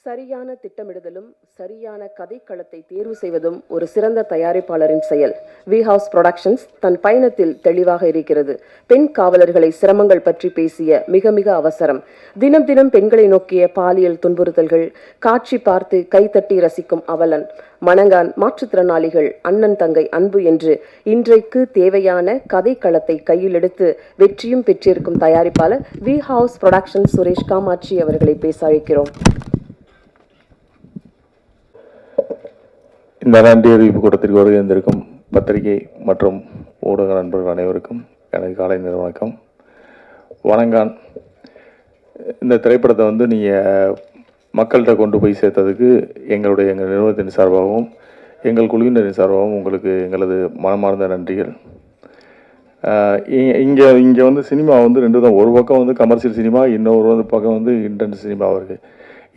சரியான திட்டமிடுதலும் சரியான கதைக்களத்தை தேர்வு செய்வதும் ஒரு சிறந்த தயாரிப்பாளரின் செயல். வி ஹவுஸ் புரொடக்ஷன்ஸ் தன் பயணத்தில் தெளிவாக இருக்கிறது. பெண் காவலர்களை சிரமங்கள் பற்றி பேசிய மிக மிக அவசரம். தினம் தினம் பெண்களை நோக்கிய பாலியல் துன்புறுத்தல்கள், காட்சி பார்த்து கைத்தட்டி ரசிக்கும் அவலன், மணங்கான், மாற்றுத்திறனாளிகள், அண்ணன் தங்கை அன்பு என்று இன்றைக்கு தேவையான கதைக்களத்தை கையில் எடுத்து வெற்றியும் பெற்றிருக்கும் தயாரிப்பாளர் V house production Suresh Kamatchi அவர்களை பேச அழைக்கிறோம். இந்த நன்றி அறிவிப்பு கூட்டத்திற்கு வருகை வந்திருக்கும் பத்திரிகை மற்றும் ஊடக நண்பர்கள் அனைவருக்கும் எனக்கு காலை நேர வணக்கம். வணங்கான் இந்த திரைப்படத்தை நீங்கள் மக்கள்கிட்ட கொண்டு போய் சேர்த்ததுக்கு எங்கள் நிறுவனத்தின் சார்பாகவும் எங்கள் குழுவினரின் சார்பாகவும் உங்களுக்கு எங்களது மனமார்ந்த நன்றிகள். இங்கே சினிமா ரெண்டு தான். ஒரு பக்கம் கமர்ஷியல் சினிமா, இன்னொரு பக்கம் இன்டென்ஸ் சினிமாவாக இருக்குது.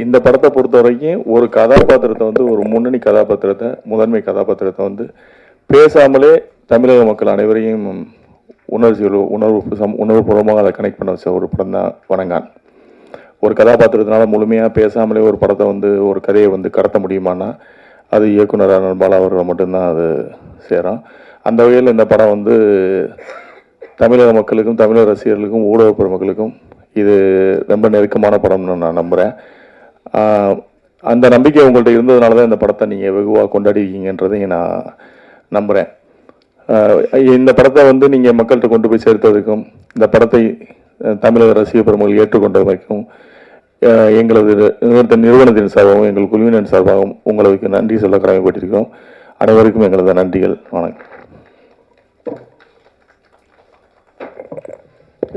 இந்த படத்தை பொறுத்த வரைக்கும் ஒரு கதாபாத்திரத்தை ஒரு முன்னணி கதாபாத்திரத்தை, முதன்மை கதாபாத்திரத்தை பேசாமலே தமிழக மக்கள் அனைவரையும் உணர்வுபூர்வமாக அதை கனெக்ட் பண்ண வச்ச ஒரு படம் தான் வணங்கான். ஒரு கதாபாத்திரத்தினால முழுமையாக பேசாமலே ஒரு படத்தை ஒரு கதையை கடத்த முடியுமானா அது இயக்குனர் பாலா அவர்கள் மட்டும்தான் அது சேரும். அந்த வகையில் இந்த படம் தமிழக மக்களுக்கும் தமிழக ரசிகர்களுக்கும் ஊடக பெருமக்களுக்கும் இது ரொம்ப நெருக்கமான படம்னு நான் நம்புகிறேன். அந்த நம்பிக்கை உங்கள்கிட்ட இருந்ததுனால தான் இந்த படத்தை நீங்கள் வெகுவாக கொண்டாடிருக்கீங்கன்றதை நான் நம்புகிறேன். இந்த படத்தை நீங்கள் மக்கள்கிட்ட கொண்டு போய் சேர்த்ததுக்கும் இந்த படத்தை தமிழக ரசிக பெருமக்கள் ஏற்றுக்கொண்டதற்கும் எங்களது நிறுவனத்தின் சார்பாகவும் எங்கள் குழுவினரின் சார்பாகவும் உங்களுக்கு நன்றி சொல்ல கடமைப்பட்டிருக்கிறோம். அனைவருக்கும் எங்களது நன்றிகள். வணக்கம்.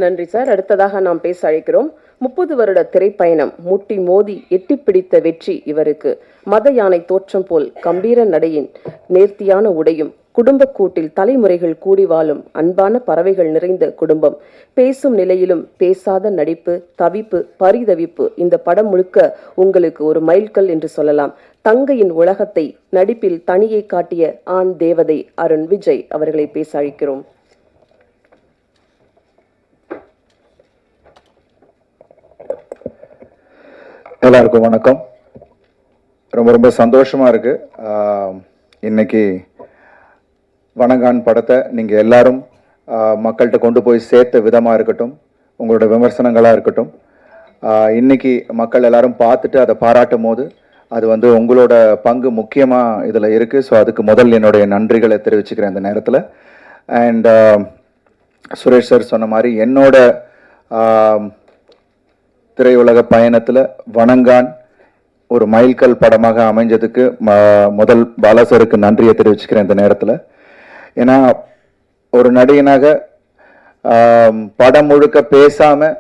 நன்றி சார். அடுத்ததாக நாம் பேச அழைக்கிறோம். 30 வருட திரைப்பயணம், முட்டி மோதி எட்டி பிடித்த வெற்றி இவருக்கு. மத யானை தோற்றம் போல் கம்பீர நடையின் நேர்த்தியான உடையும், குடும்ப கூட்டில் தலைமுறைகள் கூடி வாழும் அன்பான பறவைகள் நிறைந்த குடும்பம், பேசும் நிலையிலும் பேசாத நடிப்பு, தவிப்பு, பரிதவிப்பு, இந்த படம் முழுக்க உங்களுக்கு ஒரு மைல்கல் என்று சொல்லலாம். தங்கையின் உலகத்தை நடிப்பில் தனியை காட்டிய ஆண் தேவதை அருண் விஜய் அவர்களை பேச அழைக்கிறோம். எல்லாருக்கும் வணக்கம். ரொம்ப ரொம்ப சந்தோஷமாக இருக்குது. இன்னைக்கு வணங்கான் படத்தை நீங்கள் எல்லாரும் மக்கள்கிட்ட கொண்டு போய் சேர்த்த விதமாக இருக்கட்டும், உங்களோட விமர்சனங்களாக இருக்கட்டும், இன்னைக்கு மக்கள் எல்லாரும் பார்த்துட்டு அதை பாராட்டும் போது அது உங்களோட பங்கு முக்கியமாக இதில் இருக்குது. ஸோ அதுக்கு முதல் என்னுடைய நன்றிகளை தெரிவிச்சுக்கிறேன் இந்த நேரத்தில். அண்ட் சுரேஷ் சார் சொன்ன மாதிரி என்னோட திரையுலக பயணத்தில் வணங்கான் ஒரு மைல்கல் படமாக அமைஞ்சதுக்கு முதல் பாலாசருக்கு நன்றியை தெரிவிச்சுக்கிறேன் இந்த நேரத்தில். ஏன்னா ஒரு நடிகனாக படம் முழுக்க பேசாமல்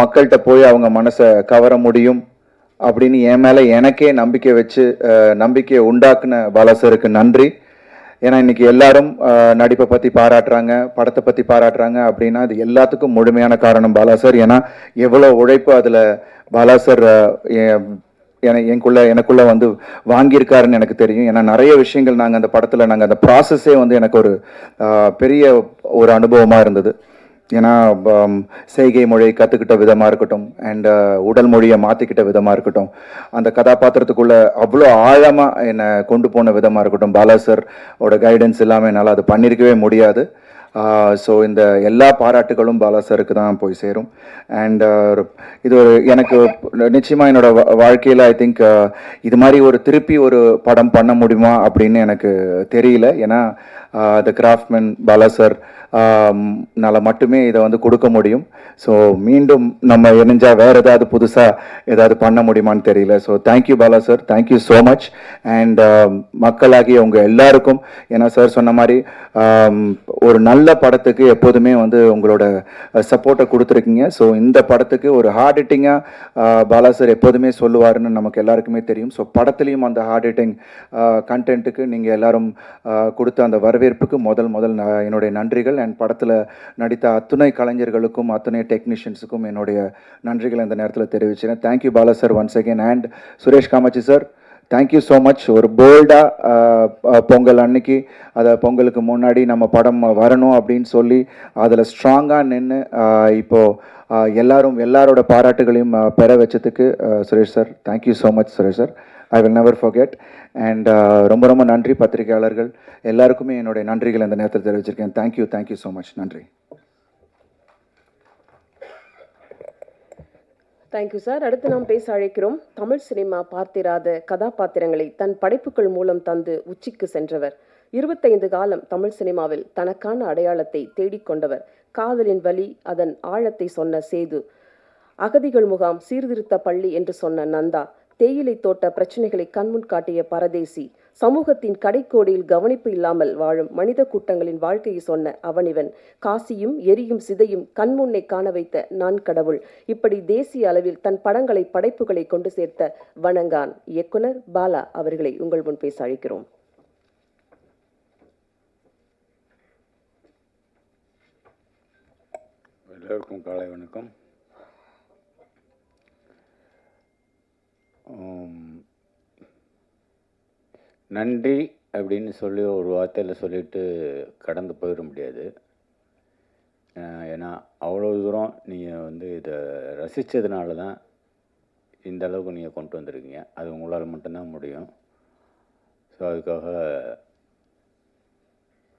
மக்கள்கிட்ட போய் அவங்க மனசை கவர முடியும் அப்படின்னு என் மேலே எனக்கே நம்பிக்கையை உண்டாக்குன பாலாசருக்கு நன்றி. ஏன்னா இன்னைக்கு எல்லாரும் நடிப்பை பற்றி பாராட்டுறாங்க, படத்தை பற்றி பாராட்டுறாங்க அப்படின்னா அது எல்லாத்துக்கும் முழுமையான காரணம் பாலாசர். ஏன்னா எவ்வளோ உழைப்பு அதில் பாலாசர் எனக்குள்ள வாங்கியிருக்காருன்னு எனக்கு தெரியும். ஏன்னா நிறைய விஷயங்கள் நாங்கள் அந்த படத்தில் அந்த ப்ராசஸே எனக்கு ஒரு பெரிய ஒரு அனுபவமாக இருந்தது. ஏன்னா செய்கை மொழியை கற்றுக்கிட்ட விதமாக இருக்கட்டும், அண்ட் உடல் மொழியை மாற்றிக்கிட்ட விதமாக இருக்கட்டும், அந்த கதாபாத்திரத்துக்குள்ளே அவ்வளோ ஆழமாக என்னை கொண்டு போன விதமாக இருக்கட்டும், பாலாசர் ஓட கைடன்ஸ் இல்லாமல் என்னால் அது பண்ணியிருக்கவே முடியாது. ஸோ இந்த எல்லா பாராட்டுகளும் பாலாசருக்கு தான் போய் சேரும். அண்ட் இது எனக்கு நிச்சயமாக என்னோட வாழ்க்கையில் ஐ திங்க் இது மாதிரி திருப்பி ஒரு படம் பண்ண முடியுமா அப்படின்னு எனக்கு தெரியல. ஏன்னா த கிராஃப்ட்மேன் பாலாசர் னால மட்டுமே இதை கொடுக்க முடியும். ஸோ மீண்டும் நம்ம இணைஞ்சா வேற ஏதாவது புதுசாக ஏதாவது பண்ண முடியுமான்னு தெரியல. So thank you Bala sir, thank you so much. And மக்களாகிய உங்கள் எல்லாருக்கும், ஏன்னா சார் சொன்ன மாதிரி ஒரு நல்ல படத்துக்கு எப்போதுமே உங்களோட சப்போர்ட்டை கொடுத்துருக்கீங்க. ஸோ இந்த படத்துக்கு ஒரு ஹார்ட் ஹிட்டிங்காக பாலா சார் எப்போதுமே சொல்லுவாருன்னு நமக்கு எல்லாருக்குமே தெரியும். ஸோ படத்துலேயும் அந்த ஹார்ட் ஹிட்டிங் கண்டென்ட்டுக்கு நீங்கள் எல்லாரும் கொடுத்த அந்த வரவேற்புக்கு முதல் என்னுடைய நன்றிகள். அண்ட் படத்தில் நடித்த அத்துணை கலைஞர்களுக்கும் அத்துணை டெக்னீஷியன்ஸுக்கும் என்னுடைய நன்றிகளை இந்த நேரத்தில் தெரிவிக்கிறேன். Thank you Bala sir once again. And Suresh Kamatchi sir, thank you so much. ஒரு போல்டாக பொங்கல் அன்னைக்கு அதை பொங்கலுக்கு முன்னாடி நம்ம படம் வரணும் அப்படின்னு சொல்லி அதில் ஸ்ட்ராங்காக நின்று இப்போது எல்லாரோட பாராட்டுகளையும் பெற வச்சதுக்கு Suresh sir, thank you so much Suresh sir. I will never forget. And ரொம்ப ரொம்ப நன்றி பத்திரிகையாளர்கள் எல்லாருக்குமே என்னுடைய நன்றிகள் இந்த நேரத்தில் தெரிவிச்சிருக்கேன். Thank you so much. நன்றி. Thank you sir. அடுத்து நாம் பேச அழைக்கிறோம் தமிழ் சினிமா பார்த்திராத கதாபாத்திரங்களை தன் படைப்புகள் மூலம் தந்து உச்சிக்கு சென்றவர். 25 காலம் தமிழ் சினிமாவில் தனக்கான அடையாளத்தை தேடிக்கொண்டவர். காதலின் வலி, அதன் ஆழத்தை சொன்ன சேது, அகதிகள் முகாம், சீர்திருத்த பள்ளி என்று சொன்ன நந்தா, தேயிலை தோட்ட பிரச்சனைகளை கண்முன் காட்டிய பரதேசி, சமூகத்தின் கடைக்கோடியில் கவனிப்பு இல்லாமல் வாழும் மனித கூட்டங்களின் வாழ்க்கையை சொன்ன அவனிவன், காசியும் எரியும் சிதையும் கண்முன்னை காண வைத்த நான் கடவுள், இப்படி தேசிய அளவில் தன் படைப்புகளை கொண்டு சேர்த்த வணங்கான் இயக்குனர் பாலா அவர்களை உங்கள் முன் பேச அழைக்கிறோம். எல்லோருக்கும் காலை வணக்கம். நன்றி அப்படின்னு சொல்லி ஒரு வார்த்தையில் சொல்லிட்டு கடந்து போயிட முடியாது. ஏன்னா அவ்வளோ தூரம் நீங்கள் இதை ரசித்ததுனால தான் இந்த அளவுக்கு நீங்கள் கொண்டு வந்திருக்கீங்க. அது உங்களால் மட்டும்தான் முடியும். ஸோ அதுக்காக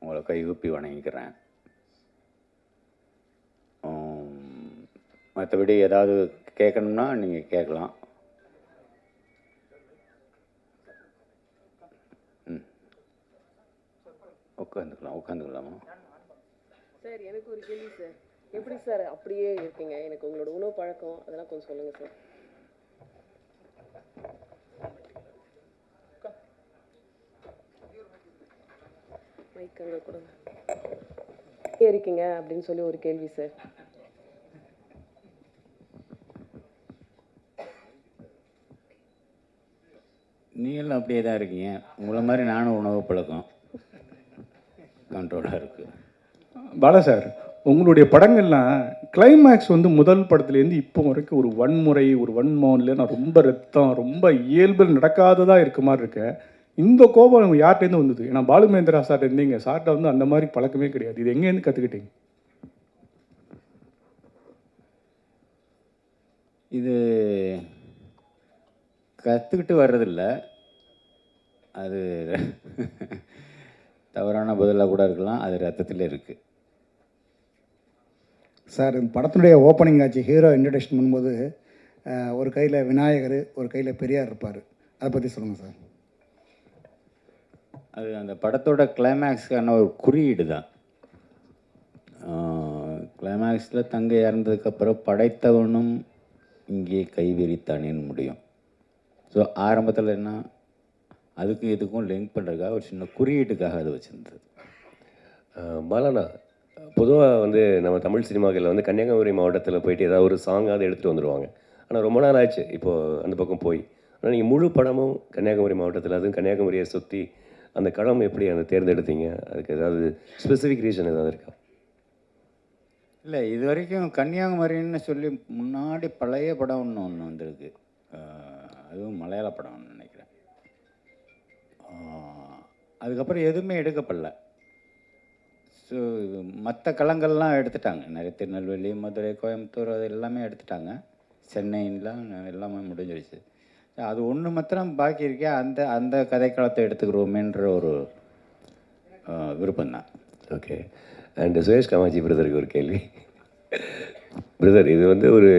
உங்களை கைகூப்பி வணங்கிக்கிறேன். மற்றபடி ஏதாவது கேட்கணும்னா நீங்கள் கேட்கலாம். உட்காந்துக்கலாமா சார்? எனக்கு ஒரு கேள்வி சார். எப்படி சார் அப்படியே இருக்கீங்க? எனக்கு உங்களோட உணவு பழக்கம் அதெல்லாம் கொஞ்சம் சொல்லுங்க சார். மைக்கங்க கொடுங்க. இருக்கீங்க அப்படின்னு சொல்லி ஒரு கேள்வி சார். நீங்களும் அப்படியே தான் இருக்கீங்க. உங்களை மாதிரி நானும் உணவு பழக்கம் கண்ட்ரோலாக இருக்குது. பாலா சார், உங்களுடைய படங்கள்லாம் கிளைமேக்ஸ் முதல் படத்துலேருந்து இப்போ வரைக்கும் ஒரு வன்முறை, ஒரு வன்மோன்ல நான் ரொம்ப ரத்தம், ரொம்ப இயல்பில் நடக்காததாக இருக்க மாதிரி இருக்கேன். இந்த கோபம் யார்கிட்டேருந்து வந்தது? ஏன்னா பாலுமேந்திரா சார் இருந்தீங்க, சார்கிட்ட அந்த மாதிரி பழக்கமே கிடையாது. இது எங்கேருந்து கற்றுக்கிட்டீங்க? இது கற்றுக்கிட்டு வர்றதில்ல. அது தவறான பதிலாக கூட இருக்கலாம். அது ரத்தத்தில் இருக்குது. சார், இந்த படத்தினுடைய ஓப்பனிங் ஆச்சு, ஹீரோ இன்ட்ரடக்ஷன் பண்ணும்போது ஒரு கையில் விநாயகர், ஒரு கையில் பெரியார் இருப்பார். அதை பற்றி சொல்லுங்கள் சார். அது அந்த படத்தோட கிளைமேக்ஸ்க்கான ஒரு குறியீடு தான். கிளைமேக்ஸில் தங்கை இறந்ததுக்கப்புறம் படைத்தவனும் இங்கே கைவிரித்தானேன்னு முடியும். ஸோ ஆரம்பத்தில் என்ன, அதுக்கும் இதுக்கும் லிங்க் பண்ணுறதுக்காக ஒரு சின்ன குறியீட்டுக்காக அது வச்சுருந்தது. பாலாண்ணா, பொதுவாக நம்ம தமிழ் சினிமாக்களில் கன்னியாகுமரி மாவட்டத்தில் போயிட்டு ஏதாவது ஒரு சாங்காவது எடுத்துகிட்டு வந்துடுவாங்க. ஆனால் ரொம்ப நாள் ஆச்சு இப்போது அந்த பக்கம் போய். ஆனால் நீங்கள் முழு படமும் கன்னியாகுமரி மாவட்டத்தில், அதுவும் கன்னியாகுமரியை சுற்றி அந்த களம் எப்படி தேர்ந்தெடுத்தீங்க? அதுக்கு ஏதாவது ஸ்பெசிஃபிக் ரீசன் ஏதாவது இருக்கா? இல்லை, இது வரைக்கும் கன்னியாகுமரின்னு சொல்லி முன்னாடி பழைய படம் ஒன்று வந்திருக்கு. அதுவும் மலையாள படம் நினைக்கிறேன். அதுக்கப்புறம் எதுவுமே எடுக்கப்படல. ஸோ மற்ற களங்கள்லாம் எடுத்துட்டாங்க. நிறைய திருநெல்வேலி, மதுரை, கோயம்புத்தூர் அது எல்லாமே எடுத்துட்டாங்க. சென்னைலாம் எல்லாமே முடிஞ்சிருச்சு. அது ஒன்று மாத்திரம் பாக்கி இருக்கே, அந்த கதைக்களத்தை எடுத்துக்கிறோமேன்ற ஒரு விருப்பம்தான். ஓகே. அண்ட் சுரேஷ் காமாஜி பிரதருக்கு ஒரு கேள்வி. பிரதர், இது ஒரு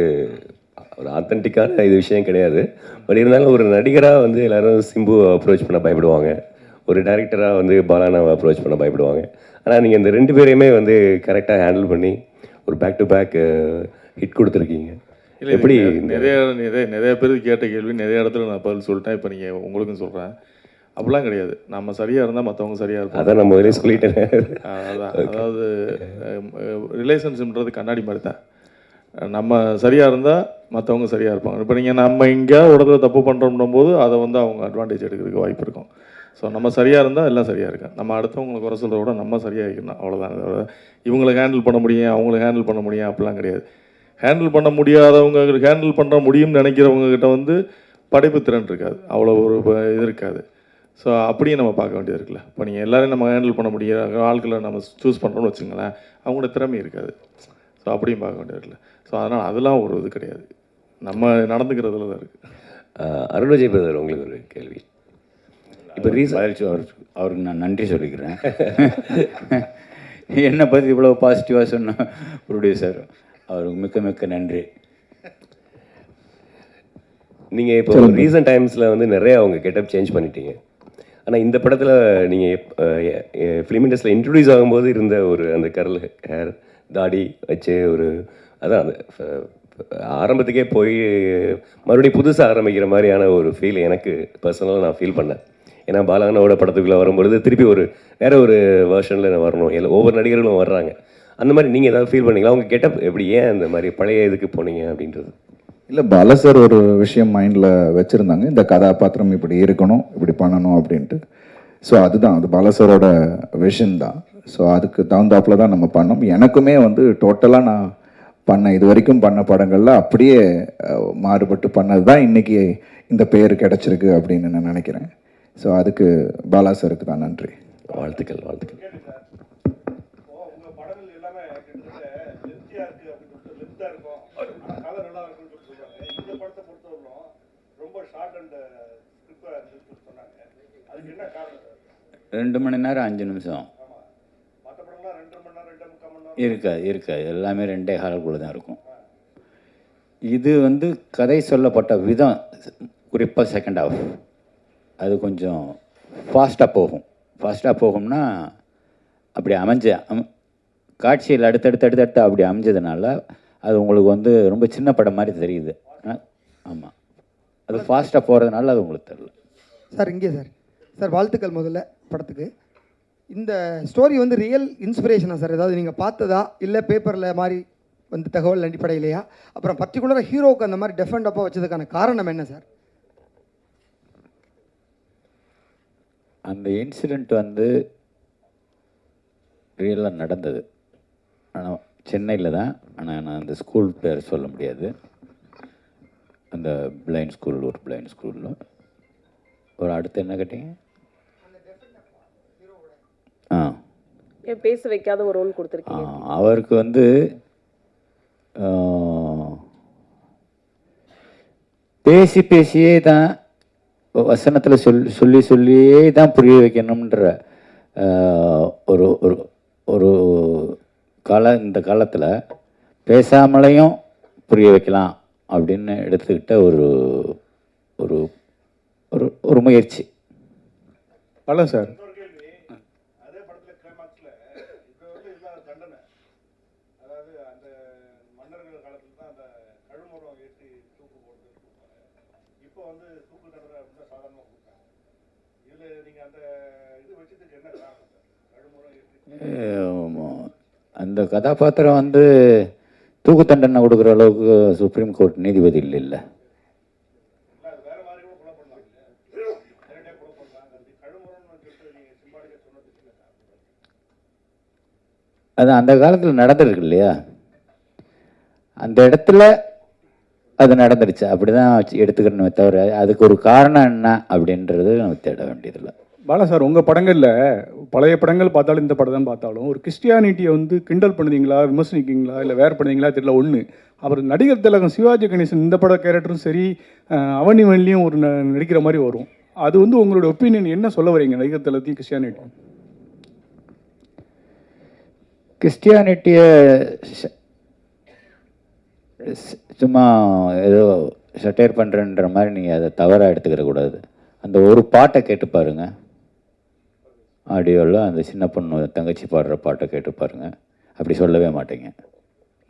ஆத்தென்டிக்கான இது விஷயம் கிடையாது. பட் இருந்தாலும் ஒரு நடிகராக எல்லோரும் சிம்பு அப்ரோச் பண்ண பயப்படுவாங்க, ஒரு டைரக்டராக பாலானாவை அப்ரோச் பண்ண பயப்படுவாங்க. ஆனால் நீங்கள் இந்த ரெண்டு பேரையுமே கரெக்டாக ஹேண்டில் பண்ணி ஒரு பேக் டு பேக் ஹிட் கொடுத்துருக்கீங்க. எப்படி? நிறைய பேருக்கு கேட்ட கேள்வி நிறைய இடத்துல நான் பதில் சொல்லிட்டேன். இப்போ நீங்கள் உங்களுக்கும் சொல்கிறேன். அப்படிலாம் கிடையாது. நம்ம சரியாக இருந்தால் மற்றவங்க சரியாக இருக்கும். அதான் நான் முதலே சொல்லிட்டேன். அதான், அதாவது ரிலேஷன்ஷிப்ன்றது கண்ணாடி மாதிரி தான். நம்ம சரியாக இருந்தால் மற்றவங்க சரியாக இருப்பாங்க. இப்போ நீங்கள் நம்ம எங்கேயாவது இடத்துல தப்பு பண்ணுறோம்னும் போது அதை அவங்க அட்வான்டேஜ் எடுக்கிறதுக்கு வாய்ப்பு இருக்கும். ஸோ நம்ம சரியாக இருந்தால் எல்லாம் சரியாக இருக்கும். நம்ம அடுத்தவங்களை குறை சொல்கிறத விட நம்ம சரியாக இருக்கணும், அவ்வளோதான். இவங்களை ஹேண்டில் பண்ண முடியும், அவங்கள ஹேண்டில் பண்ண முடியும் அப்படிலாம் கிடையாது. ஹேண்டில் பண்ண முடியாதவங்க ஹேண்டில் பண்ண முடியும்னு நினைக்கிறவங்ககிட்ட படைப்பு திறன் இருக்காது, அவ்வளோ ஒரு இது இருக்காது. ஸோ அப்படியே நம்ம பார்க்க வேண்டியது இருக்குல்ல. இப்போ நீங்கள் எல்லோரையும் நம்ம ஹேண்டில் பண்ண முடியாத ஆட்களை நம்ம சூஸ் பண்ணுறோம்னு வச்சுங்களேன், அவங்களோட திறமை இருக்காது. ஸோ அப்படியும் பார்க்க வேண்டியது இருக்குல்ல. ஸோ அதனால் அதெல்லாம் ஒரு இது கிடையாது, நம்ம நடந்துக்கிறதுல தான் இருக்குது. அருண் விஜய் பிரதர், உங்களுக்கு ஒரு கேள்வி. இப்போ அவருக்கு நான் நன்றி சொல்லிக்கிறேன். என்னை பற்றி இவ்வளோ பாசிட்டிவாக சொன்ன ப்ரொடியூசர், அவருக்கு மிக்க மிக்க நன்றி. நீங்கள் இப்போ ரீசன்ட் டைம்ஸில் வந்து நிறைய அவங்க கெட்டப் சேஞ்ச் பண்ணிட்டீங்க. ஆனால் இந்த படத்தில் நீங்கள் ஃபிலிம் இண்டஸ்ட்ரியில் இன்ட்ரடியூஸ் ஆகும்போது இருந்த ஒரு அந்த கர்ல் ஹேர் தாடி வச்சு ஒரு அதான் அந்த ஆரம்பத்துக்கே போய் மறுபடியும் புதுசாக ஆரம்பிக்கிற மாதிரியான ஒரு ஃபீல் எனக்கு பர்சனலாக நான் ஃபீல் பண்ணேன். ஏன்னா பாலகனோட படத்துக்குள்ளே வரும்பொழுது திருப்பி ஒரு வேறு ஒரு வேர்ஷனில் வரணும், இல்லை ஒவ்வொரு நடிகர்களும் வர்றாங்க. அந்த மாதிரி நீங்கள் ஏதாவது ஃபீல் பண்ணீங்களா? அவங்க கெட்டப் எப்படி, ஏன் அந்த மாதிரி பழைய இதுக்கு போனீங்க அப்படின்றது? இல்லை, பாலா சார் ஒரு விஷயம் மைண்டில் வச்சுருந்தாங்க, இந்த கதாபாத்திரம் இப்படி இருக்கணும், இப்படி பண்ணணும் அப்படின்ட்டு. ஸோ அதுதான், அது பாலா சாரோட விஷன் தான். ஸோ அதுக்கு தகுந்தாப்பில் தான் நம்ம பண்ணோம். எனக்குமே வந்து டோட்டலாக நான் இது வரைக்கும் பண்ண படங்களில் அப்படியே மாறுபட்டு பண்ணது தான் இன்றைக்கி இந்த பேர் கிடச்சிருக்கு அப்படின்னு நான் நினைக்கிறேன். ஸோ அதுக்கு பாலா சாருக்கு தான் நன்றி. வாழ்த்துக்கள், வாழ்த்துக்கள். ரெண்டு மணி நேரம் 5 நிமிஷம் இருக்காது. எல்லாமே 2.25 தான் இருக்கும். இது வந்து கதை சொல்லப்பட்ட விதம், குறிப்பாக செகண்ட் ஹாஃப், அது கொஞ்சம் ஃபாஸ்ட்டாக போகும்னா அப்படி காட்சியில் அடுத்தடுத்து அப்படி அமைஞ்சதுனால அது உங்களுக்கு வந்து ரொம்ப சின்ன படம் மாதிரி தெரியுது. ஆமாம், அது ஃபாஸ்ட்டாக போகிறதுனால அது உங்களுக்கு தெரியல. சார் இங்கே சார் வாழ்த்துக்கள் முதல்ல படத்துக்கு. இந்த ஸ்டோரி வந்து ரியல் இன்ஸ்பிரேஷனா சார்? ஏதாவது நீங்கள் பார்த்ததா, இல்லை பேப்பரில் மாதிரி வந்து தகவல் அடிப்படையிலையா? அப்புறம் பர்டிகுலராக ஹீரோவுக்கு அந்த மாதிரி டெஃபெண்டப்பாக வச்சதுக்கான காரணம் என்ன சார்? அந்த இன்சிடெண்ட் வந்து ரியலாக நடந்தது. ஆனால் சென்னையில் தான். ஆனால் நான் அந்த ஸ்கூல் பேர் சொல்ல முடியாது. அந்த பிளைண்ட் ஸ்கூலில் ஒரு அடுத்து என்ன கேட்டீங்க? ஏன் பேச வைக்காத ஒரு ரோல் கொடுத்துருக்கீங்க? அவருக்கு வந்து பேசியே தான் வசனத்தில் சொல்லியே தான் புரிய வைக்கணுன்ற ஒரு ஒரு ஒரு இந்த காலத்தில் பேசாமலையும் புரிய வைக்கலாம் அப்படின்னு எடுத்துக்கிட்ட ஒரு ஒரு ஒரு ஒரு முயற்சி. பல சார் அந்த கதாபாத்திரம் வந்து தூக்கு தண்டனை கொடுக்குற அளவுக்கு சுப்ரீம் கோர்ட் நீதிபதி இல்லை. அது அந்த காலத்தில் நடந்திருக்கு இல்லையா, அந்த இடத்துல அது நடந்துருச்சு, அப்படி தான் எடுத்துக்கணுமே தவிர அதுக்கு ஒரு காரணம் என்ன அப்படின்றது நம்ம தேட வேண்டியதில்லை. பாலா சார், உங்கள் படங்களில் பழைய படங்கள் பார்த்தாலும் இந்த படம் தான் பார்த்தாலும் ஒரு கிறிஸ்டியானிட்டியை வந்து கிண்டல் பண்ணுவீங்களா, விமர்சனிக்கிங்களா, இல்லை வேறு பண்ணுவீங்களா தெரியல. ஒன்று, அப்புறம் நடிகர் திலகம் சிவாஜி கணேசன் இந்த பட கேரக்டரும் சரி, அவனி வன்லியும் ஒரு நடிக்கிற மாதிரி வரும். அது வந்து உங்களோட ஒப்பீனியன் என்ன சொல்ல வரீங்க நடிகர் திலகத்தையும் கிறிஸ்டியானிட்டியை சும்மா ஏதோ சட்டையர் பண்ணுறன்ற மாதிரி நீங்கள் அதை தவறாக எடுத்துக்கிற கூடாது. அந்த ஒரு பாட்டை கேட்டு பாருங்க, ஆடியோவில் அந்த சின்ன பொண்ணு தங்கச்சி பாடுற பாட்டை கேட்டு பாருங்க, அப்படி சொல்லவே மாட்டீங்க.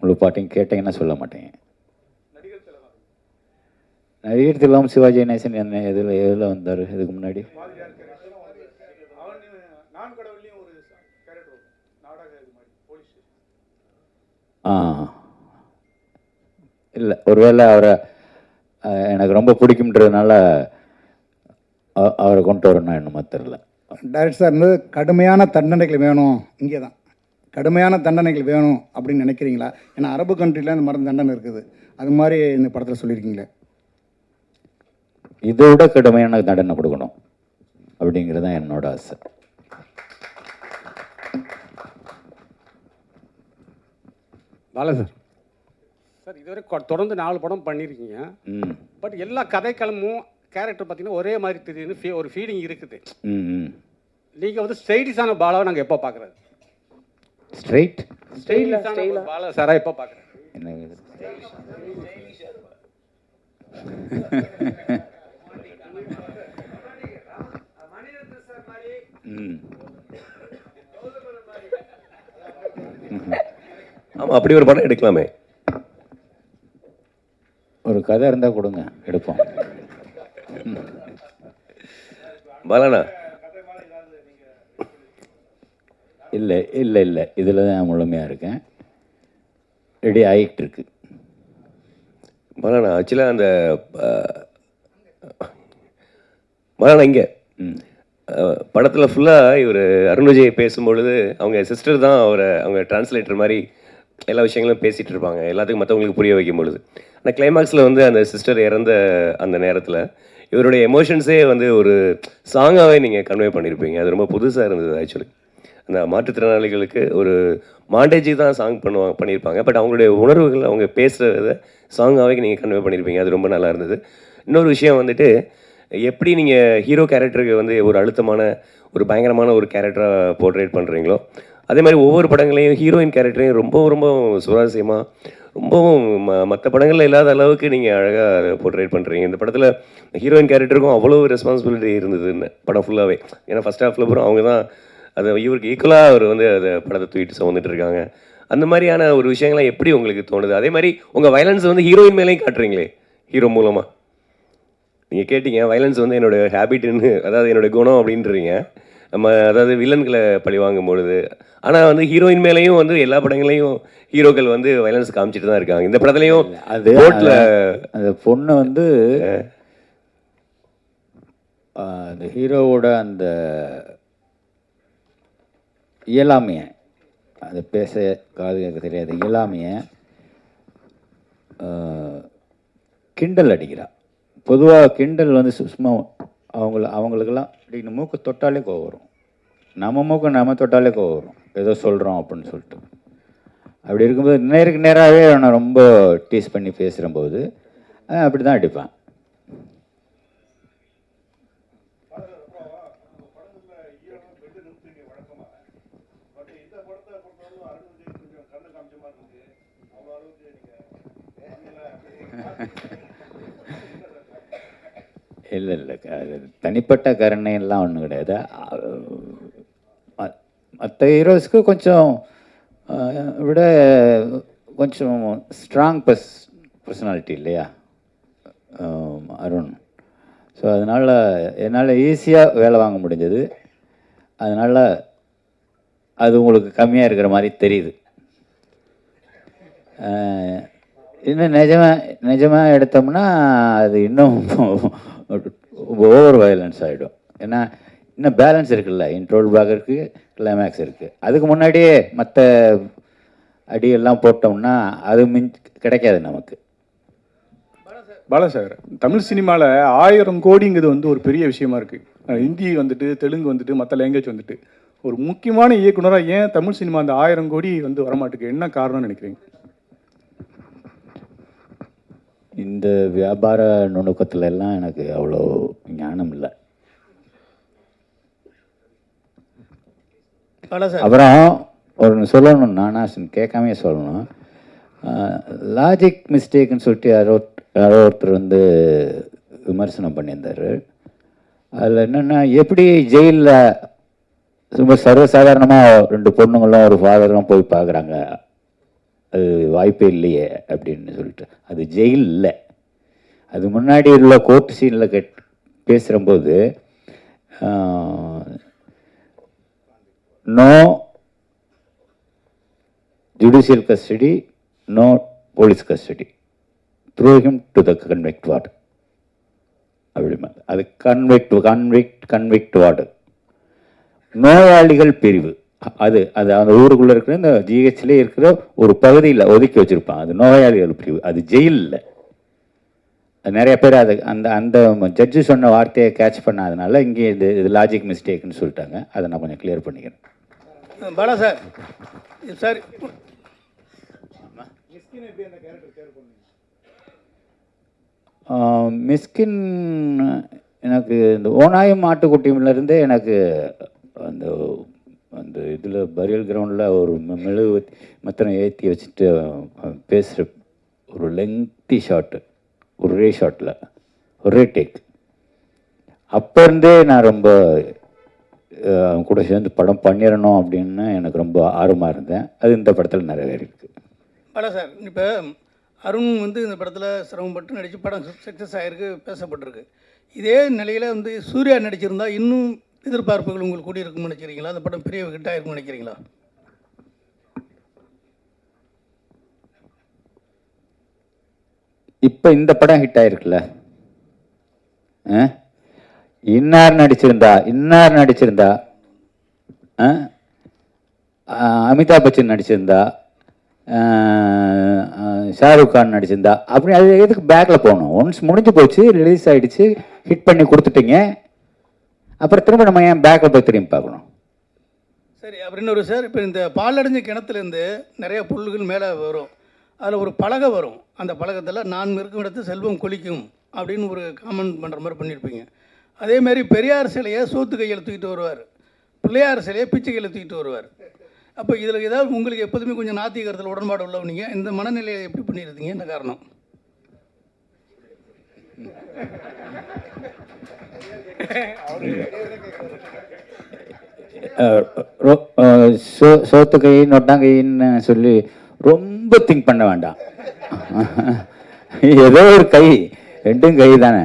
முழு பாட்டையும் கேட்டிங்கன்னா சொல்ல மாட்டீங்க. நடிகர் திலகம் சிவாஜி கணேசன் என்ன எதில் வந்தார் இதுக்கு முன்னாடி? இல்லை, ஒருவேளை அவரை எனக்கு ரொம்ப பிடிக்கும்ன்றதுனால அவரை கொண்டு வரணும் என்னமோ தெரில. டைரக்டர் சார் வந்து கடுமையான தண்டனைகள் வேணும், இங்கே தான் கடுமையான தண்டனைகள் வேணும் அப்படின்னு நினைக்கிறீங்களா? ஏன்னா அரபு கண்ட்ரியில் அந்த மாதிரி தண்டனை இருக்குது, அது மாதிரி இந்த படத்தில் சொல்லியிருக்கீங்களே. இதை விட கடுமையான தண்டனை கொடுக்கணும் அப்படிங்கிறது தான் என்னோட ஆசை. பாலா சார், சார் இதுவரை தொடர்ந்து 4 படம் பண்ணியிருக்கீங்க. ம் பட் எல்லா கதைக்களமும் கேரக்டர் பார்த்தீங்கன்னா ஒரே மாதிரி தெரியுதுன்னு ஒரு ஃபீலிங் இருக்குது. ம் நீங்கள் வந்து ஸ்டைலிஷான பாலாவை நாங்கள் எப்போ பார்க்குறது? ஸ்டைலாக பாலா சாரா எப்போ பார்க்குறது? என்ன ஆமாம், அப்படி ஒரு படம் எடுக்கலாமே. ஒரு கதை இருந்தால் கொடுங்க, எடுப்போம். பாலாண்ணா, இல்லை இல்லை இல்லை, இதில் தான் முழுமையாக இருக்கேன். ரெடி ஆகிட்டு இருக்கு. பாலாண்ணா ஆக்சுவலாக அந்த பாலாண்ணா இங்கே படத்தில் ஃபுல்லாக இவர் அருண் விஜய் பேசும்பொழுது அவங்க சிஸ்டர் தான் அவங்க டிரான்ஸ்லேட்டர் மாதிரி எல்லா விஷயங்களும் பேசிகிட்டு இருப்பாங்க, எல்லாத்துக்கும் மற்றவங்களுக்கு புரிய வைக்கும் பொழுது. ஆனால் கிளைமேக்ஸில் வந்து அந்த சிஸ்டர் இறந்த அந்த நேரத்தில் இவருடைய எமோஷன்ஸே வந்து ஒரு சாங்காகவே நீங்கள் கன்வே பண்ணியிருப்பீங்க. அது ரொம்ப புதுசாக இருந்தது. ஆக்சுவலி அந்த மாற்றுத்திறனாளிகளுக்கு ஒரு மாண்டேஜி தான் சாங் பண்ணியிருப்பாங்க. பட் அவங்களுடைய உணர்வுகள் அவங்க பேசுகிறத சாங்காகவே நீங்கள் கன்வே பண்ணியிருப்பீங்க. அது ரொம்ப நல்லா இருந்தது. இன்னொரு விஷயம் வந்துட்டு, எப்படி நீங்கள் ஹீரோ கேரக்டருக்கு வந்து ஒரு அழுத்தமான ஒரு பயங்கரமான ஒரு கேரக்டராக போர்ட்ரேட் பண்ணுறீங்களோ, அதே மாதிரி ஒவ்வொரு படங்களையும் ஹீரோயின் கேரக்டரையும் ரொம்ப ரொம்ப சுவாரஸ்யமாக ரொம்பவும் மற்ற படங்களில் இல்லாத அளவுக்கு நீங்கள் அழகாக போர்ட்ரேட் பண்ணுறீங்க. இந்த படத்தில் ஹீரோயின் கேரக்டருக்கும் அவ்வளோ ரெஸ்பான்சிபிலிட்டி இருந்ததுன்னு படம் ஃபுல்லாகவே. ஏன்னா ஃபஸ்ட் ஹாஃபில் பூரா அவங்க தான் அதை இவருக்கு ஈக்குவலாக அவர் வந்து அதை படத்தை தூக்கிட்டு சுமந்துட்டு இருக்காங்க. அந்த மாதிரியான ஒரு விஷயங்கள்லாம் எப்படி உங்களுக்கு தோணுது? அதே மாதிரி உங்கள் வயலன்ஸ் வந்து ஹீரோயின் மேலேயும் காட்டுறீங்களே, ஹீரோ மூலமாக. நீங்கள் கேட்டீங்க வயலன்ஸ் வந்து என்னோடய ஹேபிட்னு, அதாவது என்னோடய குணம் அப்படின்றீங்க. நம்ம அதாவது வில்லன்களை பழி வாங்கும் பொழுது, ஆனால் வந்து ஹீரோயின் மேலேயும் வந்து எல்லா படங்களையும் ஹீரோக்கள் வந்து வயலன்ஸ் காமிச்சிட்டு தான் இருக்காங்க. இந்த படத்துலையும் அது ரோட்டில் அந்த பொண்ணு வந்து அந்த ஹீரோவோட அந்த இயலாமையை, அது பேச காது கேட்க தெரியாது இயலாமையை கிண்டல் அடிக்கிறா. பொதுவாக கிண்டல் வந்து சும்மா அவங்களுக்கெல்லாம் அப்படின்னு மூக்கு தொட்டாலே கோவம் வரும். நம்ம மூக்கு நம்ம தொட்டாலே கோவம் வரும், ஏதோ சொல்கிறோம் அப்படின்னு சொல்லிட்டு. அப்படி இருக்கும்போது நேருக்கு நேராகவே நான் ரொம்ப டீஸ் பண்ணி பேசுகிறம்போது அப்படி தான் அடிப்பேன். இல்லை இல்லை, அது தனிப்பட்ட கருணையெல்லாம் ஒன்றும் கிடையாது. மற்ற ஹீரோஸ்க்கு கொஞ்சம் விட கொஞ்சம் ஸ்ட்ராங் பர்சனாலிட்டி இல்லையா அருண். ஸோ அதனால் என்னால் ஈஸியாக வேலை வாங்க முடிஞ்சது. அதனால் அது உங்களுக்கு கம்மியாக இருக்கிற மாதிரி தெரியுது. இன்னும் நிஜமாக எடுத்தோம்னா அது இன்னும் ஓவர் வயலன்ஸ் ஆகிடும். ஏன்னா இன்னும் பேலன்ஸ் இருக்குல்ல, இன்ட்ரோல் பிளாக் இருக்குது, கிளைமேக்ஸ் இருக்குது. அதுக்கு முன்னாடியே மற்ற அடியெல்லாம் போட்டோம்னா அது கிடைக்காது நமக்கு. பாலா சார், தமிழ் சினிமாவில் 1000 கோடிங்கிறது வந்து ஒரு பெரிய விஷயமா இருக்குது. ஹிந்தி வந்துட்டு, தெலுங்கு வந்துட்டு, மற்ற லாங்குவேஜ் வந்துட்டு, ஒரு முக்கியமான இயக்குனராக ஏன் தமிழ் சினிமா அந்த 1000 கோடி வந்து வரமாட்டுக்கு என்ன காரணம்னு நினைக்கிறீங்க? இந்த வியாபார நுணுக்கத்துல எல்லாம் எனக்கு அவ்வளோ ஞானம் இல்லை. அப்புறம் ஒரு சொல்லணும், நானாசன் கேட்காமே சொல்லணும். லாஜிக் மிஸ்டேக்குன்னு சொல்லிட்டு யாரோ ஒருத்தர் வந்து விமர்சனம் பண்ணியிருந்தார். அதில் என்னென்னா, எப்படி ஜெயிலில் ரொம்ப சர்வசாதாரணமாக 2 பொண்ணுங்களும் ஒரு ஃபாதரும் போய் பார்க்குறாங்க, அது வாய்ப்பே இல்லையே அப்படின்னு சொல்லிட்டு. அது ஜெயில் இல்லை, அது முன்னாடி உள்ள கோர்ட் சீனில் பேசுகிறம்போது no judicial custody, no police custody, through him to the convict ward அப்படிமா. அது கன்விக்ட் வார்டு, நோயாளிகள் பிரிவு. அது அந்த ஊருக்குள்ளே இருக்கிற இந்த ஜிஹெச்லேயே இருக்கிற ஒரு பகுதியில் ஒதுக்கி வச்சுருப்பான். அது நோயாளிகள் பிரிவு, அது ஜெயில் இல்லை. நிறைய பேர் அது அந்த அந்த ஜட்ஜு சொன்ன வார்த்தையை கேட்ச் பண்ணாதனால இங்கே இது லாஜிக் மிஸ்டேக்னு சொல்லிட்டாங்க. அதை நான் கொஞ்சம் கிளியர் பண்ணிக்கிறேன். பாலா சார் சார் மிஸ்கின் எனக்கு இந்த ஓனாயும் ஆட்டுக்குட்டியிலேருந்தே எனக்கு அந்த அந்த இதில் பரியல் கிரவுண்டில் ஒரு மெழுகு மத்திரம் ஏற்றி வச்சுட்டு பேசுகிற ஒரு லெங்க்தி ஷாட்டு, ஒரே ஷாட்டில் ஒரே டேக், அப்போ இருந்தே நான் ரொம்ப அவங்க கூட சேர்ந்து படம் பண்ணிடணும் அப்படின்னு எனக்கு ரொம்ப ஆர்வமாக இருந்தேன். அது இந்த படத்தில் நிறைவேறிருக்கு. பாலா சார், இப்போ அருண் வந்து இந்த படத்தில் சிரமப்பட்டு நடித்து படம் சக்ஸஸ் ஆகிருக்கு, பேசப்பட்டிருக்கு. இதே நிலையில் வந்து சூர்யா நடிச்சிருந்தா இன்னும் எதிர்பார்ப்புகள் உங்களுக்கு கூடி இருக்கும்னு நினைக்கிறீங்களா? அந்த படம் பெரிய ஹிட் ஆகிருக்கும்னு நினைக்கிறீங்களா? இப்போ இந்த படம் ஹிட் ஆகிருக்குல்ல, இன்னார் நடிச்சிருந்தா அமிதாப் பச்சன் நடிச்சிருந்தா, ஷாருக் கான் நடிச்சிருந்தா, அப்படி அது எதுக்கு பேக்கில் போகணும்? ஒன்ஸ் முடிஞ்சு போச்சு, ரிலீஸ் ஆகிடுச்சு, ஹிட் பண்ணி கொடுத்துட்டீங்க, அப்புறம் திரும்ப நம்ம ஏன் பேக்கில் போய் திரும்பி பார்க்கணும்? சரி, அப்படின்னு ஒரு சார், இப்போ இந்த பாலடைஞ்ச கிணத்துலேருந்து நிறைய புல்லுகள் மேலே வரும், அதில் ஒரு பலகை வரும். அந்த பலகத்தில் நான் இருக்கும் இடத்து செல்வம் கொளிக்கும் அப்படின்னு ஒரு காமெண்ட் பண்ணுற மாதிரி பண்ணியிருப்பீங்க. அதேமாரி பெரியார் சிலையை சோத்து கையில் தூக்கிட்டு வருவார், பிள்ளையார் சிலையை பிச்சை கையில் தூக்கிட்டு வருவார். அப்போ இதில் ஏதாவது உங்களுக்கு எப்போதுமே கொஞ்சம் நாத்திகரத்தில் உடன்பாடு உள்ளவங்க, இந்த மனநிலையை எப்படி பண்ணியிருந்தீங்க? என்ன காரணம்? சோத்து கை நொட்டாங்கைன்னு சொல்லி ரொம்ப திங்க் பண்ண வேண்டாம். ஏதோ ஒரு கை, ரெண்டும் கை தானே,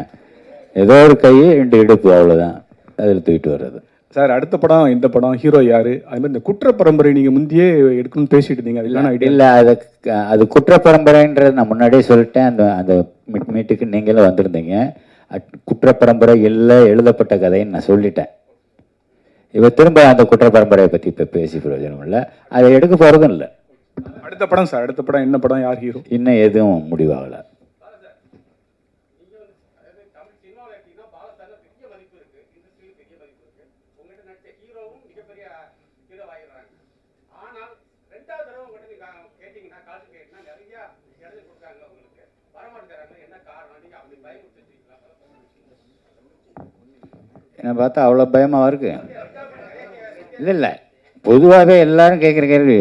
ஏதோ ஒரு கை, ரெண்டு இடுப்பு, அவ்வளோதான். அதில் தூக்கிட்டு வர்றது. சார், அடுத்த படம் இந்த படம் ஹீரோ யார்? அது மாதிரி இந்த குற்ற பரம்பரை நீங்கள் முந்தையே எடுக்கணும்னு பேசிட்டு இருந்தீங்க, அது இல்லை, அது குற்ற பரம்பரைன்றது நான் முன்னாடியே சொல்லிட்டேன். அந்த அந்த மீட்டுக்கு நீங்களும் வந்திருந்தீங்க. குற்ற பரம்பரை இல்லை, எழுதப்பட்ட கதைன்னு நான் சொல்லிட்டேன். இப்போ திரும்ப அந்த குற்ற பரம்பரையை பற்றி இப்போ பேசி பிரயோஜனம் இல்லை, அதை எடுக்க போகிறதும் இல்லை. அடுத்த படம் சார், அடுத்த படம் என்ன படம், யார் ஹீரோ? இன்னும் எதுவும் முடிவாகலை. என்னை பார்த்தா அவ்வளோ பயமாக இருக்கு? இல்லை, பொதுவாகவே எல்லாரும் கேட்குற கேள்வி,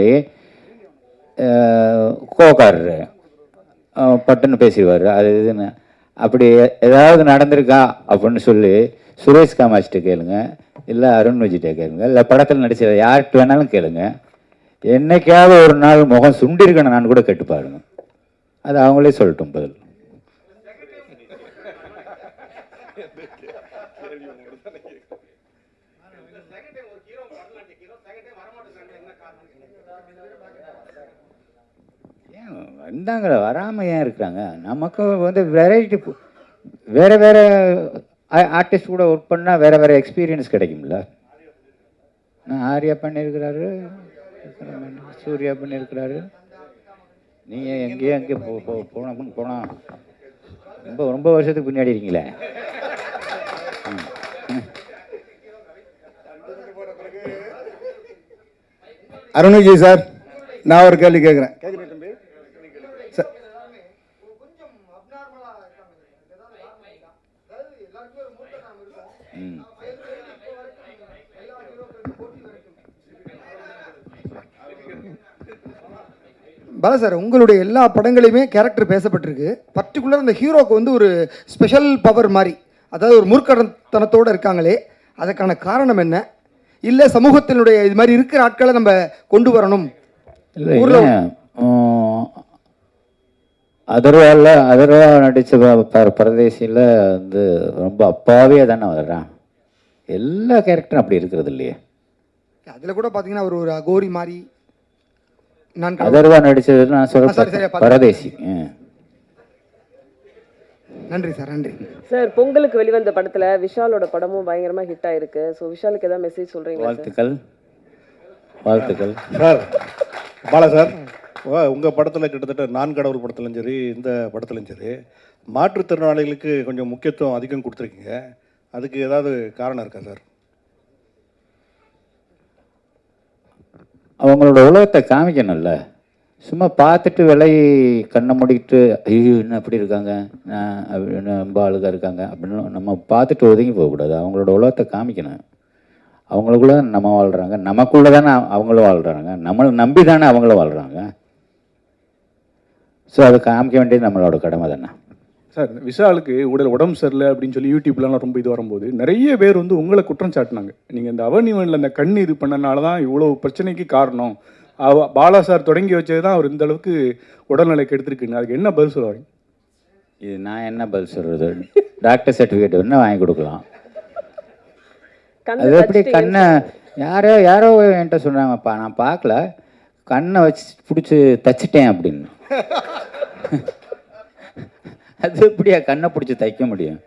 கோக்காரரு பட்டுன்னு பேசிடுவார், அது இதுன்னு. அப்படி ஏதாவது நடந்திருக்கா அப்படின்னு சொல்லி சுரேஷ் காமாட்சிட்ட கேளுங்க, இல்லை அருண் விஜய்கிட்ட கேளுங்க, இல்லை படத்தில் நடிச்ச யார்கிட்ட வேணாலும் கேளுங்க. என்னைக்காவது ஒரு நாள் முகம் சுண்டிருக்கணும் நான் கூட கேட்டு பாருங்க, அது அவங்களே சொல்லட்டும் பதில். வந்தாங்களே, வராமல் ஏன் இருக்கிறாங்க? நமக்கு வந்து வெரைட்டி, வேறு வேறு ஆர்டிஸ்ட் கூட ஒர்க் பண்ணால் வேறு வேறு எக்ஸ்பீரியன்ஸ் கிடைக்கும்ல. ஆர்யா பண்ணியிருக்கிறாரு, சூர்யா பண்ணியிருக்கிறாரு, நீங்கள் எங்கேயோ அங்கே போனால் ரொம்ப ரொம்ப வருஷத்துக்கு பின்னாடி இருக்கீங்களே. அருண் விஜய் சார், நான் ஒரு கேள்வி கேட்குறேன். பாலா சார், உங்களுடைய எல்லா படங்களையுமே கேரக்டர் பேசப்பட்டிருக்கு. பர்டிகுலர் அந்த ஹீரோக்கு வந்து ஒரு ஸ்பெஷல் பவர் மாதிரி, அதாவது ஒரு மூர்க்கத்தனத்தோடு இருக்காங்களே, அதுக்கான காரணம் என்ன? இல்லை சமூகத்தினுடைய இது மாதிரி இருக்கிற ஆட்களை நம்ம கொண்டு வரணும்? இல்லை, அதர்வா நடித்த பரதேசியில் வந்து ரொம்ப அப்பாவே தானே வர்றான். எல்லா கேரக்டரும் அப்படி இருக்கிறது இல்லையே. அதில் கூட பார்த்தீங்கன்னா ஒரு அகோரி மாதிரி அதர்வா நடிச்சது நான் சொல்ல பரதேசி. நன்றி சார், நன்றி சார். பொங்கலுக்கு வெளிவந்த படத்துல விஷாலோட படமும் பயங்கரமா ஹிட் ஆயிருக்கு. ஸோ விஷாலுக்கு ஏதாவது மெசேஜ் சொல்றீங்களா? வாழ்த்துக்கள், வாழ்த்துக்கள் சார். பாலா சார், உங்கள் படத்தில் கிட்டத்தட்ட நான் கடவுள் படத்துலையும் சரி இந்த படத்துலையும் சரி மாற்றுத்திறனாளிகளுக்கு கொஞ்சம் முக்கியத்துவம் அதிகம் கொடுத்துருக்கீங்க. அதுக்கு ஏதாவது காரணம் இருக்கா சார்? அவங்களோட உலகத்தை காமிக்கணும்ல. சும்மா பார்த்துட்டு கண்ணை மூடிக்கிட்டு ஐயோ என்ன அப்படி இருக்காங்க, நான் ரொம்ப அழுகாக இருக்காங்க அப்படின்னு நம்ம பார்த்துட்டு ஒதுங்கி போகக்கூடாது. அவங்களோட உலகத்தை காமிக்கணும். அவங்களுக்குள்ள நம்ம வாழ்கிறாங்க, நமக்குள்ளே தானே அவங்களும் வாழ்கிறாங்க, நம்மளை நம்பி தானே அவங்களும் வாழ்கிறாங்க. ஸோ அதை காமிக்க வேண்டியது நம்மளோட கடமை தானே. சார், விஷாலுக்கு உடம்பு சரியில்லை அப்படின்னு சொல்லி யூடியூப்லலாம் ரொம்ப இது வரும்போது நிறைய பேர் வந்து உங்களை குற்றம் சாட்டினாங்க. நீங்கள் இந்த அவனிவனில் அந்த கண் இது பண்ணனால தான் இவ்வளோ பிரச்சனைக்கு காரணம், பாலா சார் தொடங்கி வச்சது தான் அவர் இந்த அளவுக்கு உடல்நிலைக்கு எடுத்துருக்குன்னு. அதுக்கு என்ன பதில் சொல்லுவாங்க? இது நான் என்ன பதில் சொல்கிறது? டாக்டர் சர்டிஃபிகேட் என்ன வாங்கி கொடுக்கலாம்? அது எப்படி கண்ணை யாரோ என்கிட்ட சொன்னாங்கப்பா, நான் பார்க்கல, கண்ணை வச்சு பிடிச்சி தச்சிட்டேன் அப்படின்னு. அது எப்படியா கண்ணை பிடிச்சி தைக்க முடியும்?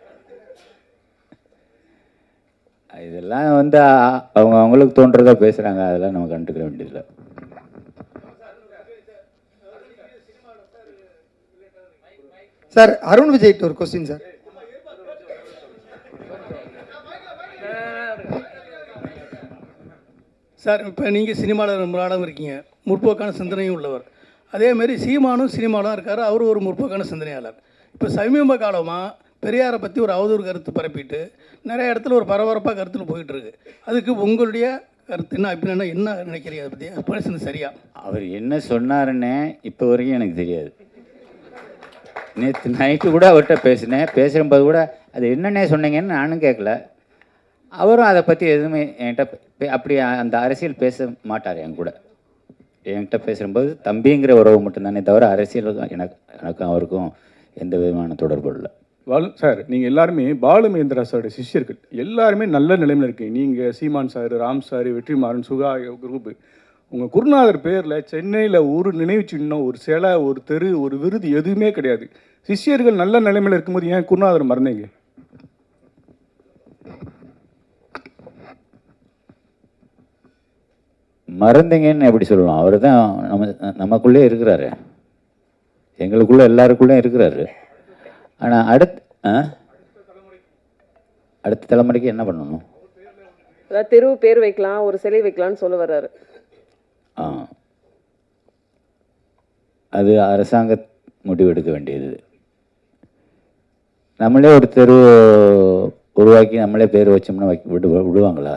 இதெல்லாம் வந்து அவங்களுக்கு தோன்றதா பேசுகிறாங்க, அதெல்லாம் நம்ம கண்டுக்கிற வேண்டியதில்லை. சார், அருண் விஜய்ட்டு ஒரு கொஸ்டின் சார். சார், இப்போ நீங்கள் சினிமாவில் ரொம்ப நாளாக இருக்கீங்க, முற்போக்கான சிந்தனையும் உள்ளவர். அதேமாரி சீமானும் சினிமாலாம் இருக்கார், அவரும் ஒரு முற்போக்கான சிந்தனையாளர். இப்போ சமீப காலமாக பெரியாரை பற்றி ஒரு அவதூறு கருத்து பரப்பிட்டு நிறைய இடத்துல ஒரு பரபரப்பாக கருத்தில் போயிட்டுருக்கு. அதுக்கு உங்களுடைய கருத்து என்ன, அப்படின்னா என்ன நினைக்கிறீங்க அதை பற்றி? பேசுனது சரியா? அவர் என்ன சொன்னாருன்னு இப்போ வரைக்கும் எனக்கு தெரியாது. நேற்று நைட்டு கூட அவர்கிட்ட பேசுகிறம்போது கூட அது என்னென்ன சொன்னீங்கன்னு நானும் கேட்கல. அவரும் அதை பற்றி எதுவுமே என்கிட்ட அப்படி அந்த அரசியல் பேச மாட்டார். என்கிட்ட பேசும்போது தம்பிங்கிற உறவு மட்டும்தானே தவிர அரசியல் எனக்கும் அவருக்கும் எந்த விதமான தொடர்பு இல்லை. சார், நீங்கள் எல்லாருமே பாலுமகேந்திரா சாரோட சிஷ்யர்கள், எல்லாருமே நல்ல நிலைமையில் இருக்கீங்க. நீங்கள், சீமான் சார், ராம் சார், வெற்றிமாறன், சுகா குரூப்பு, உங்கள் குருநாதர் பேரில் சென்னையில் ஒரு நினைவு சின்னம், ஒரு சிலை, ஒரு தெரு, ஒரு விருது எதுவுமே கிடையாது. சிஷ்யர்கள் நல்ல நிலைமையில் இருக்கும்போது ஏன் குருநாதர் மறந்தீங்க? மறந்தீங்கன்னு எப்படி சொல்லலாம்? அவர் தான் நமக்குள்ளே இருக்கிறாரு, எங்களுக்குள்ளே எல்லாருக்குள்ளே இருக்கிறாரு. ஆனால் அடுத்த தலைமுறைக்கு என்ன பண்ணணும்? அதாவது தெருவு பேர் வைக்கலாம், ஒரு சிலை வைக்கலாம்னு சொல்ல வர்றாரு. அது அரசாங்க முடிவெடுக்க வேண்டியது. நம்மளே ஒரு தெரு உருவாக்கி நம்மளே பேர் வச்சோம்னா விடுவாங்களா?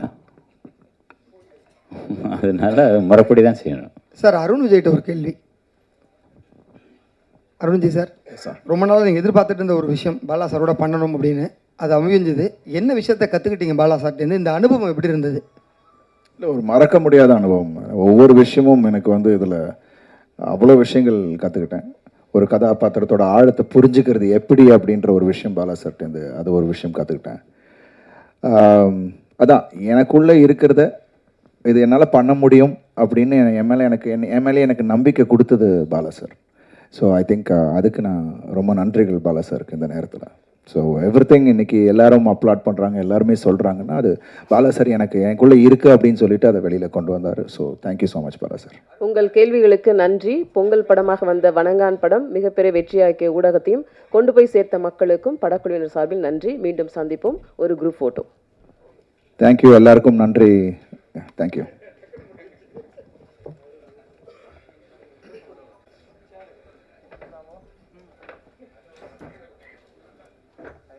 அதனால முறைப்படி தான் செய்யணும். சார், அருண் விஜய்கிட்ட ஒரு கேள்வி. அருண்ஜி சார், ரொம்ப நாளாக நீங்கள் எதிர்பார்த்துட்டு இருந்த ஒரு விஷயம் பாலா சாரோட பண்ணணும் அப்படின்னு, அது அமைஞ்சது. என்ன விஷயத்தை கற்றுக்கிட்டீங்க பாலா சார்ட்டேருந்து? இந்த அனுபவம் எப்படி இருந்தது? இல்லை, ஒரு மறக்க முடியாத அனுபவம். ஒவ்வொரு விஷயமும் எனக்கு வந்து இதில் அவ்வளோ விஷயங்கள் கற்றுக்கிட்டேன். ஒரு கதாபாத்திரத்தோட ஆழத்தை புரிஞ்சுக்கிறது எப்படி அப்படின்ற ஒரு விஷயம் பாலா சார்ட்டேருந்து அது ஒரு விஷயம் கற்றுக்கிட்டேன். அதான் எனக்குள்ளே இருக்கிறத இது என்னால் பண்ண முடியும் அப்படின்னு என் மேலே எனக்கு நம்பிக்கை கொடுத்தது Bala sir. So I think அதுக்கு நான் ரொம்ப நன்றிகள் பாலா சாருக்கு இந்த நேரத்தில். ஸோ எவ்ரிதிங் இன்னைக்கு எல்லாரும் அப்லாட் பண்ணுறாங்க, எல்லாருமே சொல்கிறாங்கன்னா அது பாலா சார் எனக்குள்ளே இருக்குது அப்படின்னு சொல்லிட்டு அதை வெளியில் கொண்டு வந்தார். So thank you so much Bala sir. உங்கள் கேள்விகளுக்கு நன்றி. பொங்கல் படமாக வந்த வணங்கான் படம் மிகப்பெரிய வெற்றியாக்கிய ஊடகத்தையும் கொண்டு போய் சேர்த்த மக்களுக்கும் படக்குழுவினர் சார்பில் நன்றி. மீண்டும் சந்திப்போம். ஒரு குரூப் ஃபோட்டோ. தேங்க்யூ, எல்லாருக்கும் நன்றி. தேங்க்யூ.